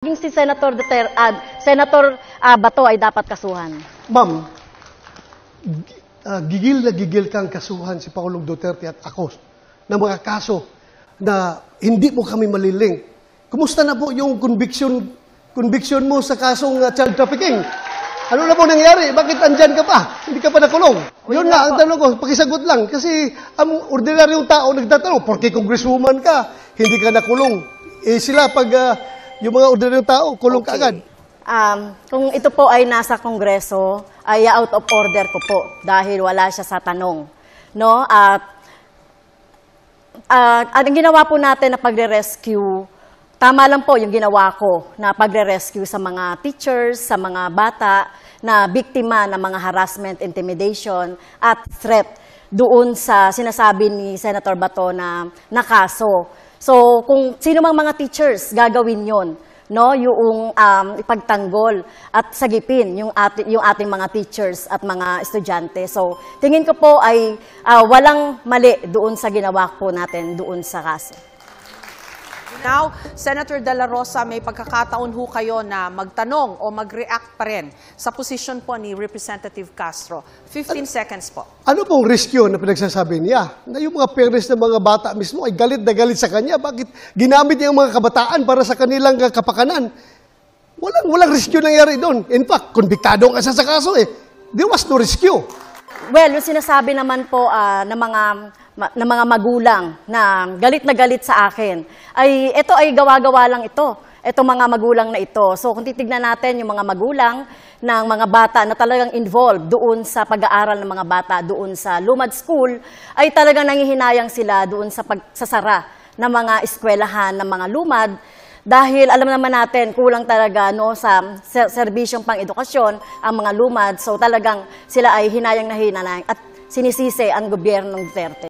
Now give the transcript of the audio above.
Yung si Senator Bato ay dapat kasuhan. Ma'am, gigil na gigil kang kasuhan si Pangulong Duterte at ako ng mga kaso na hindi mo kami maliling. Kumusta na po yung conviction mo sa kasong child trafficking? Ano na po nangyari? Bakit andyan ka pa? Hindi ka pa nakulong? Yun nga, ang tanong ko, pakisagot lang. Kasi ang ordinaryong tao nagtatanong, porque congresswoman ka, hindi ka nakulong. Eh sila pag yung mga ordinaryong tao, kulong ka agad. Kung ito po ay nasa Kongreso, ay out of order ko po dahil wala siya sa tanong. No? At ang ginawa po natin na pagre-rescue, tama lang po yung ginawa ko na pagre-rescue sa mga teachers, sa mga bata na biktima ng mga harassment, intimidation at threat doon sa sinasabi ni Senator Bato na kaso. So, kung sino mang mga teachers, gagawin yon, no? Yung ipagtanggol at sagipin yung ating mga teachers at mga estudyante. So, tingin ko po ay walang mali doon sa ginawa po natin doon sa kaso. Now, Senator De La Rosa, may pagkakataon ho kayo na magtanong o mag-react pa rin sa posisyon po ni Representative Castro. 15 seconds po. Ano pong risk yun na pinagsasabi niya? Na yung mga parents ng mga bata mismo ay galit na galit sa kanya. Bakit ginamit niya ang mga kabataan para sa kanilang kapakanan? Walang risk yun nangyari doon. In fact, konbiktado ka sa kaso eh. There was no rescue. Well, yung sinasabi naman po ng mga magulang na galit sa akin, ay ito ay gawa-gawa lang ito. Ito mga magulang na ito. So kung titignan natin yung mga magulang ng mga bata na talagang involved doon sa pag-aaral ng mga bata doon sa Lumad School, ay talagang nangihinayang sila doon sa pagsasara ng mga eskwelahan ng mga lumad. Dahil alam naman natin, kulang talaga no, sa serbisyong pang-edukasyon ang mga lumad. So talagang sila ay hinayang na hinayang at sinisisi ang gobyerno ng Duterte.